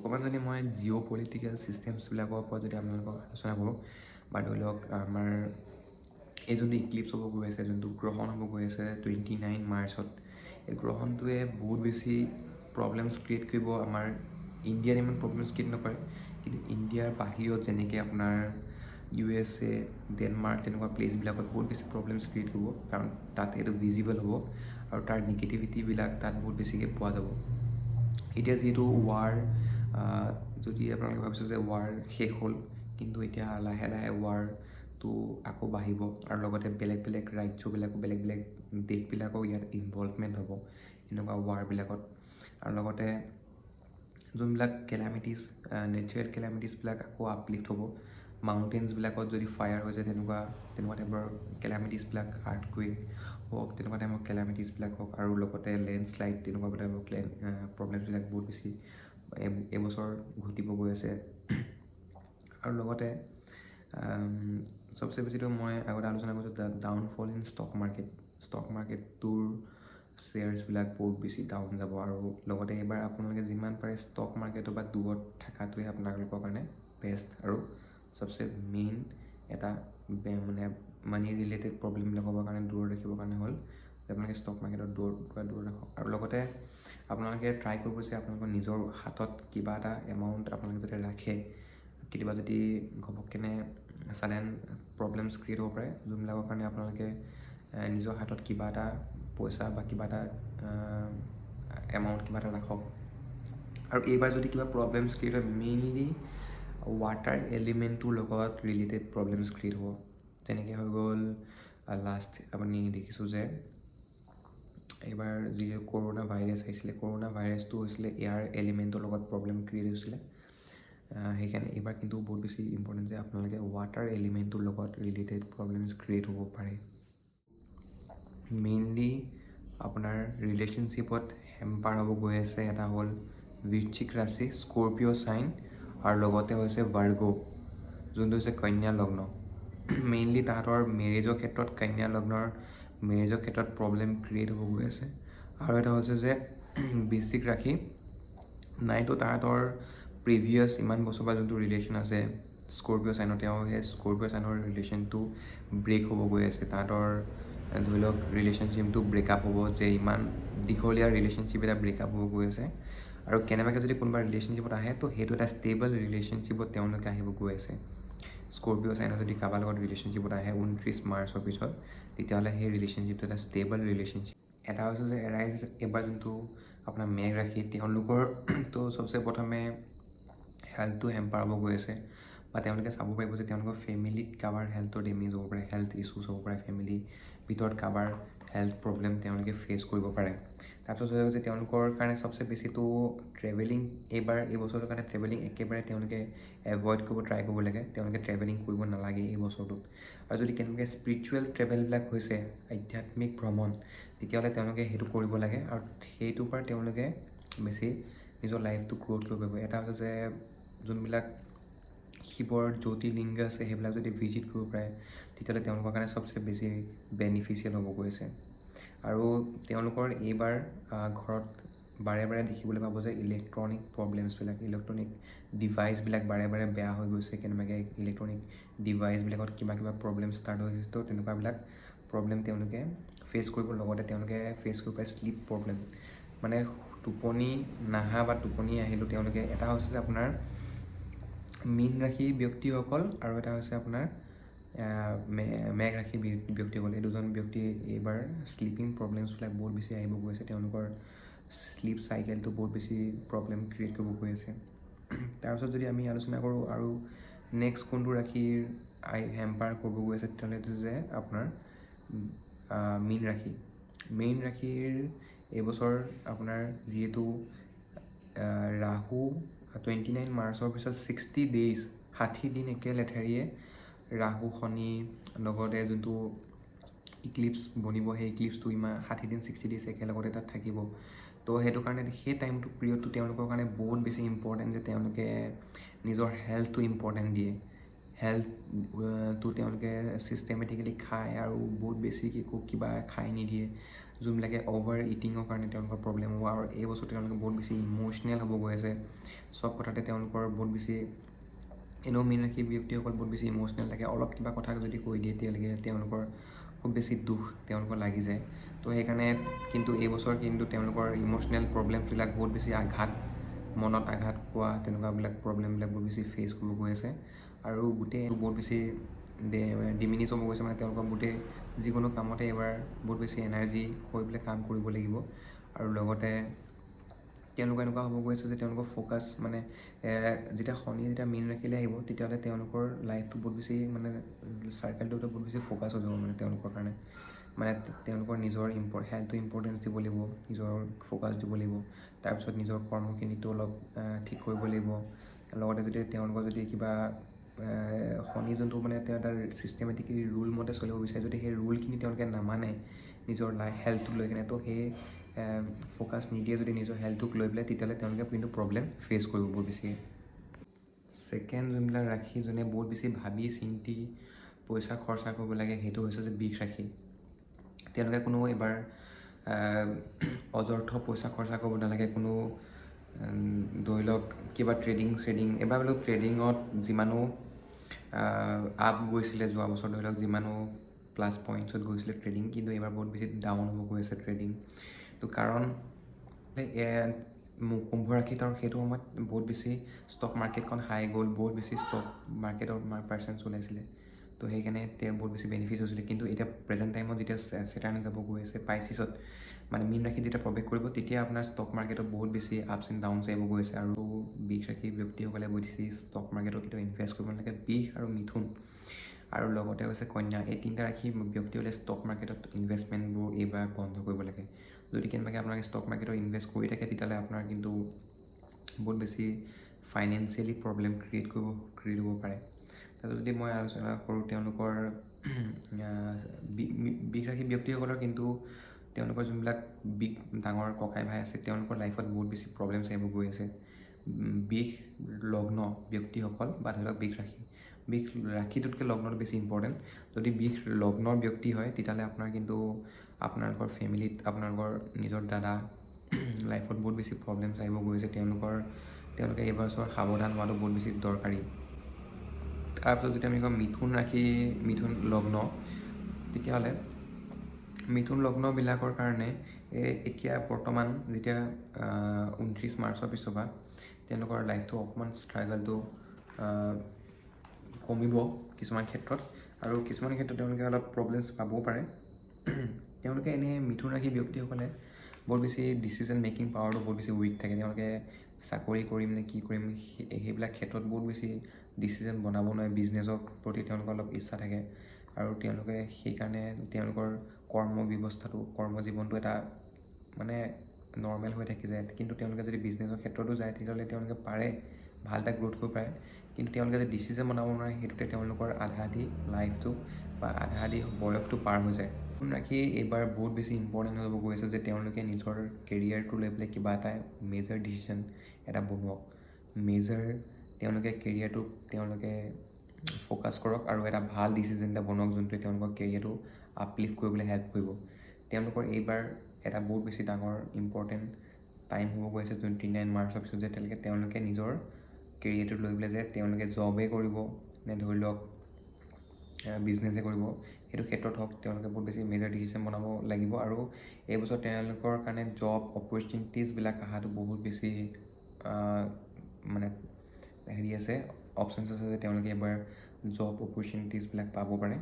অকণমান যদি মই জিঅ' পলিটিকেল ছিষ্টেমছবিলাকৰ ওপৰত যদি আপোনালোকক আলোচনা কৰোঁ বা ধৰি লওক আমাৰ এই যোনটো ইক্লিপছ হ'ব গৈ আছে, যোনটো গ্ৰহণ হ'ব গৈ আছে 29 মাৰ্চত, এই গ্ৰহণটোৱে বহুত বেছি প্ৰব্লেমছ ক্ৰিয়েট কৰিব। আমাৰ ইণ্ডিয়াত ইমান প্ৰব্লেমছ ক্ৰিয়েট নকৰে, কিন্তু ইণ্ডিয়াৰ বাহিৰত যেনেকৈ আপোনাৰ USA, ডেনমাৰ্ক তেনেকুৱা প্লেচবিলাকত বহুত বেছি প্ৰব্লেমছ ক্ৰিয়েট কৰিব, কাৰণ তাত এইটো ভিজিবল হ'ব আৰু তাৰ নিগেটিভিটিবিলাক তাত বহুত বেছিকৈ পোৱা যাব। এতিয়া যিহেতু ৱাৰ, যদি আপোনালোকে ভাবিছে যে ৱাৰ শেষ হ'ল, কিন্তু এতিয়া লাহে লাহে ৱাৰটো আকৌ বাঢ়িব আৰু লগতে বেলেগ বেলেগ ৰাজ্যবিলাকো বেলেগ বেলেগ দেশবিলাকো ইয়াত ইনভলভমেণ্ট হ'ব এনেকুৱা ৱাৰবিলাকত। আৰু লগতে যোনবিলাক কেলামিটিছ, নেচাৰেল কেলামিটিছবিলাক আকৌ আপলিফ্ট হ'ব। মাউণ্টেইনছবিলাকত যদি ফায়াৰ হৈ যায়, তেনেকুৱা টাইপৰ কেলামিটিছবিলাক, আৰ্থকুৱেক হওক, তেনেকুৱা টাইপৰ কেলামিটিছবিলাক হওক, আৰু লগতে লেণ্ডশ্লাইড তেনেকুৱা টাইপৰ প্ৰব্লেমছবিলাক বহুত বেছি এইবছৰ ঘটিব গৈ আছে। আৰু লগতে চবচে বেছিটো মই আগতে আলোচনা কৰিছোঁ ডাউনফল ইন ষ্টক মাৰ্কেটটোৰ শ্বেয়াৰ্ছবিলাক বহুত বেছি ডাউন যাব। আৰু লগতে এইবাৰ আপোনালোকে যিমান পাৰে ষ্টক মাৰ্কেটৰ পৰা দূৰত থকাটোৱে আপোনালোকৰ কাৰণে বেষ্ট। আৰু চবচে মেইন এটা মানে মানি ৰিলেটেড প্ৰব্লেমবিলাকৰ কাৰণে দূৰত ৰাখিবৰ কাৰণে হ'ল যে আপোনালোকে ষ্টক মাৰ্কেটৰ দূৰত ৰাখক। আৰু লগতে আপোনালোকে ট্ৰাই কৰিব যে আপোনালোকৰ নিজৰ হাতত কিবা এটা এমাউণ্ট আপোনালোকে যাতে ৰাখে, কেতিয়াবা যদি ঘপককেনে ছাডেন প্ৰব্লেমছ ক্ৰিয়েট হ'ব পাৰে, যোনবিলাকৰ কাৰণে আপোনালোকে নিজৰ হাতত কিবা এটা পইচা বা কিবা এটা এমাউণ্ট কিবা এটা ৰাখক। আৰু এইবাৰ যদি কিবা প্ৰব্লেমছ ক্ৰিয়েট হয়, মেইনলি ৱাটাৰ এলিমেণ্টটোৰ লগত ৰিলেটেড প্ৰব্লেমছ ক্ৰিয়েট হ'ব। তেনেকৈ হৈ গ'ল লাষ্ট আপুনি দেখিছোঁ যে এইবাৰ যি কৰোণা ভাইৰাছ আহিছিলে, কৰোণা ভাইৰাছটো হৈছিলে এয়াৰ এলিমেণ্টৰ লগত প্ৰব্লেম ক্ৰিয়েট হৈছিলে। সেইকাৰণে এইবাৰ কিন্তু বহুত বেছি ইম্পৰ্টেণ্ট যে আপোনালোকে ৱাটাৰ এলিমেণ্টটোৰ লগত ৰিলেটেড প্ৰব্লেমছ ক্ৰিয়েট হ'ব পাৰে। মেইনলি আপোনাৰ ৰিলেশ্যনশ্বিপত হেম্পাৰ হ'ব গৈ আছে এটা হ'ল বৃশ্চিক ৰাশি, স্কৰপিঅ' চাইন, আৰু লগতে হৈছে ভাৰ্গ, যোনটো হৈছে কন্যা লগ্ন। মেইনলি তাহাঁতৰ মেৰেজৰ ক্ষেত্ৰত, কন্যা লগ্নৰ মেৰেজৰ ক্ষেত্ৰত প্ৰব্লেম ক্ৰিয়েট হ'ব গৈ আছে। আৰু এটা হৈছে যে বৃশ্চিক ৰাশি, নাইতো তাহাঁতৰ প্ৰিভিয়াছ ইমান বছৰ পৰা যোনটো ৰিলেশ্যন আছে স্কৰপিঅ' চাইনৰ, তেওঁ সেই স্কৰপিঅ' চাইনৰ ৰিলেশ্যনটো ব্ৰেক হ'ব গৈ আছে। তাহাঁতৰ ধৰি লওক ৰিলেশ্যনশ্বিপটো ব্ৰেকআপ হ'ব, যে ইমান দীঘলীয়া ৰিলেশ্যনশ্বিপ এটা ব্ৰেকআপ হ'ব গৈ আছে। আৰু কেনেবাকৈ যদি কোনোবা ৰিলেশ্যনশ্বিপত আহে, তো সেইটো এটা ষ্টেবল ৰিলেশ্যনশ্বিপত তেওঁলোকে আহিব গৈ আছে। স্কৰপিঅ' চাইনৰ যদি কাৰোবাৰ লগত ৰিলেশ্যনশ্বিপত আহে 29 মাৰ্চৰ পিছত, তেতিয়াহ'লে সেই ৰিলেশ্যনশ্বিপটো এটা ষ্টেবল ৰিলেশ্যনশ্বিপ। এটা হৈছে যে এৰাইজ এইবাৰ যোনটো আপোনাৰ মেঘ ৰাশি, তেওঁলোকৰতো চবচে প্ৰথমে হেল্থটো হেম্পাৰ হ'ব গৈ আছে, বা তেওঁলোকে চাব পাৰিব যে তেওঁলোকৰ ফেমিলিত কাৰোবাৰ হেল্থৰ ডেমেজ হ'ব পাৰে, হেল্থ ইছ্যুজ হ'ব পাৰে, ফেমিলিৰ ভিতৰত কাৰোবাৰ হেল্থ প্ৰব্লেম তেওঁলোকে ফেচ কৰিব পাৰে। তাৰপিছত হৈছে তেওঁলোকৰ কাৰণে চবচে বেছিটো ট্ৰেভেলিং, এই বছৰটোৰ কাৰণে ট্ৰেভেলিং একেবাৰে তেওঁলোকে এভইড কৰিব ট্ৰাই কৰিব লাগে। তেওঁলোকে ট্ৰেভেলিং কৰিব নালাগে এই বছৰটোত। আৰু যদি কেনেবাকৈ স্পিৰিচুৱেল ট্ৰেভেলবিলাক হৈছে, আধ্যাত্মিক ভ্ৰমণ, তেতিয়াহ'লে তেওঁলোকে সেইটো কৰিব লাগে। আৰু সেইটোৰ পৰা তেওঁলোকে বেছি নিজৰ লাইফটো গ্ৰ'থ কৰিব পাৰিব। এটা হৈছে যে যোনবিলাক শিৱৰ জ্যোতিৰ্লিংগ আছে, সেইবিলাক যদি ভিজিট কৰিব পাৰে, তেতিয়াহ'লে তেওঁলোকৰ কাৰণে চবচে বেছি বেনিফিচিয়েল হ'ব গৈছে। আৰু তেওঁলোকৰ এইবাৰ ঘৰত বাৰে বাৰে দেখিবলৈ পাব যে ইলেক্ট্ৰনিক প্ৰব্লেমছবিলাক, ইলেক্ট্ৰনিক ডিভাইচবিলাক বাৰে বাৰে বেয়া হৈ গৈছে। কেনেবাকৈ ইলেক্ট্ৰনিক ডিভাইচবিলাকত কিবা প্ৰব্লেম ষ্টাৰ্ট হৈ গৈছে, তো তেনেকুৱাবিলাক প্ৰব্লেম তেওঁলোকে ফেচ কৰিব। লগতে তেওঁলোকে ফেচ কৰিব পাৰে শ্লিপ প্ৰব্লেম, মানে টোপনি নাহা বা টোপনি আহিলেও তেওঁলোকে, এটা হৈছে যে আপোনাৰ মীন ৰাশি ব্যক্তিসকল, আৰু এটা হৈছে আপোনাৰ মেঘ ৰাশি ব্যক্তিসকল। এই দুজন ব্যক্তি এইবাৰ শ্লিপিং প্ৰব্লেমছবিলাক বহুত বেছি আহিব গৈ আছে। তেওঁলোকৰ শ্লিপ চাইকেলটো বহুত বেছি প্ৰব্লেম ক্ৰিয়েট কৰিব গৈ আছে। তাৰপিছত যদি আমি আলোচনা কৰোঁ আৰু নেক্সট কোনটো ৰাশিৰ হেম্পাৰ কৰিব গৈ আছে, তেতিয়াহ'লে এইটো যে আপোনাৰ মীন ৰাশি। মীন ৰাশিৰ এইবছৰ আপোনাৰ যিহেতু ৰাহু 29 মাৰ্চৰ পিছত 60 ডেইজ, 60 দিন একে লেঠাৰিয়ে ৰাহু শনি লগতে যোনটো ইক্লিপছ বনিব, সেই ইক্লিপছটো 60 দিন 60 ডেইজ একেলগতে তাত থাকিব। তো সেইটো কাৰণে সেই টাইমটো পিৰিয়ডটো তেওঁলোকৰ কাৰণে বহুত বেছি ইম্পৰ্টেণ্ট, যে তেওঁলোকে নিজৰ হেল্থটো ইম্পৰ্টেণ্ট দিয়ে। হেল্থটো তেওঁলোকে ছিষ্টেমেটিকেলি খায় আৰু বহুত বেছিকৈ কিবা খাই নিদিয়ে, যোনবিলাকে অভাৰ ইটিঙৰ কাৰণে তেওঁলোকৰ প্ৰব্লেম হ'ব, আৰু এই বছৰ তেওঁলোকে বহুত বেছি ইম'চনেল হ'ব গৈ আছে। চব কথাতে তেওঁলোকৰ বহুত বেছি এনেও মীন ৰাশি ব্যক্তিসকল বহুত বেছি ইম'চনেল থাকে। অলপ কিবা কথা যদি কৈ দিয়ে তেওঁলোকৰ খুব বেছি দুখ তেওঁলোকৰ লাগি যায়। তো সেইকাৰণে কিন্তু এইবছৰ কিন্তু তেওঁলোকৰ ইম'চনেল প্ৰব্লেমবিলাক বহুত বেছি মনত আঘাত পোৱা তেনেকুৱাবিলাক প্ৰব্লেমবিলাক বহুত বেছি ফেচ কৰিব গৈ আছে। আৰু গোটেই বহুত বেছি ডিমিনিছ হ'ব গৈছে, মানে তেওঁলোকৰ গোটেই যিকোনো কামতে এইবাৰ বহুত বেছি এনাৰ্জি হৈ পেলাই কাম কৰিব লাগিব। আৰু লগতে তেওঁলোকৰ এনেকুৱা হ'ব গৈছে যে তেওঁলোকৰ ফ'কাছ মানে যেতিয়া শনি মীন ৰাশিলৈ আহিব, তেতিয়াহ'লে তেওঁলোকৰ লাইফটো বহুত বেছি মানে চাৰ্কেলটোতে বহুত বেছি ফ'কাছ হৈ যাব মানে তেওঁলোকৰ কাৰণে। মানে তেওঁলোকৰ নিজৰ হেল্থটো ইম্পৰ্টেঞ্চ দিব লাগিব, নিজৰ ফ'কাছ দিব লাগিব। তাৰপিছত নিজৰ কৰ্মখিনিতো অলপ ঠিক কৰিব লাগিব। লগতে যদি তেওঁলোকৰ যদি কিবা শনি যোনটো মানে তেওঁ এটা ছিষ্টেমেটিকেলি ৰুল মতে চলিব বিচাৰে, যদি সেই ৰুলখিনি তেওঁলোকে নামানে নিজৰ হেল্থটোক লৈ কিনে, তো সেই ফ'কাছ নিদিয়ে যদি নিজৰ হেল্থটোক লৈ পেলাই, তেতিয়াহ'লে তেওঁলোকে কিন্তু প্ৰব্লেম ফেচ কৰিব বহুত বেছিকৈ। ছেকেণ্ড যোনবিলাক ৰাশি যোনে বহুত বেছি ভাবি চিন্তি পইচা খৰচা কৰিব লাগে, সেইটো হৈছে যে বৃষ ৰাশি। তেওঁলোকে কোনো এইবাৰ অযৰ্থ পইচা খৰচা কৰিব নালাগে। কোনো ধৰি লওক কিবা ট্ৰেডিং এইবাৰ বোলো ট্ৰেডিঙত যিমানো আপ গৈছিলে যোৱা বছৰ, ধৰি লওক যিমানো প্লাছ পইণ্টছত গৈছিলে ট্ৰেডিং, কিন্তু এইবাৰ বহুত বেছি ডাউন হ'ব গৈ আছে ট্ৰেডিং। তো কাৰণ কুম্ভ ৰাশিত আৰু সেইটো সময়ত বহুত বেছি ষ্টক মাৰ্কেটখন হাই গ'ল, বহুত বেছি ষ্টক মাৰ্কেটৰ পাৰ্চেণ্টছ ওলাইছিলে। তো সেইকাৰণে তেওঁ বহুত বেছি বেনিফিট হৈছিলে। কিন্তু এতিয়া প্ৰেজেণ্ট টাইমত যেতিয়া ছেটাৰ্ণ যাব গৈ আছে পাইচিছত, মানে মীন ৰাশিত যেতিয়া প্ৰৱেশ কৰিব, তেতিয়া আপোনাৰ ষ্টক মাৰ্কেটত বহুত বেছি আপছ এণ্ড ডাউনছ আহিব গৈ আছে। আৰু বৃষ ৰাশি ব্যক্তিসকলে বহুত বেছি ষ্টক মাৰ্কেটত কেতিয়াও ইনভেষ্ট কৰিব নালাগে। বৃষ আৰু মিথুন আৰু লগতে হৈছে কন্যা, এই তিনিটা ৰাশি ব্যক্তিসকলে ষ্টক মাৰ্কেটত ইনভেষ্টমেণ্টবোৰ এইবাৰ বন্ধ কৰিব লাগে। যদি কেনেবাকৈ আপোনালোকে ষ্টক মাৰ্কেটত ইনভেষ্ট কৰি থাকে, তেতিয়াহ'লে আপোনাৰ কিন্তু বহুত বেছি ফাইনেন্সিয়েলি প্ৰব্লেম ক্ৰিয়েট হ'ব পাৰে। তাৰপিছত যদি মই আলোচনা কৰোঁ তেওঁলোকৰ বৃষ ৰাশি ব্যক্তিসকলৰ, কিন্তু তেওঁলোকৰ যোনবিলাক ডাঙৰ ককাই ভাই আছে, তেওঁলোকৰ লাইফত বহুত বেছি প্ৰব্লেমছ আহিব গৈ আছে। বৃষ লগ্ন ব্যক্তিসকল বা ধৰি লওক বৃষ ৰাশিটোতকৈ লগ্নটো বেছি ইম্পৰ্টেণ্ট। যদি বৃষ লগ্নৰ ব্যক্তি হয়, তেতিয়াহ'লে আপোনাৰ কিন্তু আপোনালোকৰ ফেমিলিত আপোনালোকৰ নিজৰ দাদা লাইফত বহুত বেছি প্ৰব্লেমছ আহিব গৈ আছে। তেওঁলোকে এইবাৰ সাৱধান হোৱাটো বহুত বেছি দৰকাৰী। তাৰপিছত যদি আমি কওঁ মিথুন লগ্ন, তেতিয়াহ'লে মিথুন লগ্নবিলাকৰ কাৰণে এতিয়া বৰ্তমান যেতিয়া 29 মাৰ্চৰ পিছৰ পৰা তেওঁলোকৰ লাইফটো অকণমান ষ্ট্ৰাগলটো কমিব কিছুমান ক্ষেত্ৰত, আৰু কিছুমান ক্ষেত্ৰত তেওঁলোকে অলপ প্ৰব্লেমছ পাবও পাৰে। তেওঁলোকে এনেই মিথুন ৰাশি ব্যক্তিসকলে বহুত বেছি ডিচিজন মেকিং পাৱাৰটো বহুত বেছি উইক থাকে। তেওঁলোকে চাকৰি কৰিম নে কি কৰিম সেইবিলাক ক্ষেত্ৰত বহুত বেছি ডিচিজন বনাব নোৱাৰে। বিজনেছৰ প্ৰতি তেওঁলোকৰ অলপ ইচ্ছা থাকে, আৰু তেওঁলোকে সেইকাৰণে তেওঁলোকৰ কৰ্মজীৱনটো এটা মানে নৰ্মেল হৈ থাকি যায়। কিন্তু তেওঁলোকে যদি বিজনেছৰ ক্ষেত্ৰতো যায়, তেতিয়াহ'লে তেওঁলোকে পাৰে ভাল এটা গ্ৰ'থ কৰিব পাৰে। কিন্তু তেওঁলোকে যদি ডিচিজন বনাব নোৱাৰে, সেইটোতে তেওঁলোকৰ আধা আধি লাইফটো বা আধা আধি বয়সটো পাৰ হৈ যায়। মিথুন ৰাশি এইবাৰ বহুত বেছি ইম্পৰ্টেণ্ট হৈ যাব গৈ আছে যে তেওঁলোকে নিজৰ কেৰিয়াৰটো লৈ পেলাই কিবা এটা মেজৰ ডিচিজন এটা বনোৱাক। তেওঁলোকে কেৰিয়াৰটোক তেওঁলোকে ফ'কাছ কৰক, আৰু এটা ভাল ডিচিজন এটা বনাওক যোনটোৱে তেওঁলোকৰ কেৰিয়াৰটো আপলিফ্ট কৰিবলৈ হেল্প কৰিব। তেওঁলোকৰ এইবাৰ এটা বহুত বেছি ডাঙৰ ইম্পৰ্টেণ্ট টাইম হ'ব গৈ আছে 29 মাৰ্চৰ পিছত, যে তেওঁলোকে নিজৰ কেৰিয়াৰটো লৈ পেলাই যে তেওঁলোকে জবেই কৰিব নে ধৰি লওক বিজনেছেই কৰিব, সেইটো ক্ষেত্ৰত হওক তেওঁলোকে বহুত বেছি মেজৰ ডিচিশ্যন বনাব লাগিব। আৰু এইবছৰ তেওঁলোকৰ কাৰণে জব অপৰচুনিটিছবিলাক অহাটো বহুত বেছি মানে অপশ্যনছ আছে যে তেওঁলোকে এইবাৰ জব অপৰচুনিটিছবিলাক পাব পাৰে।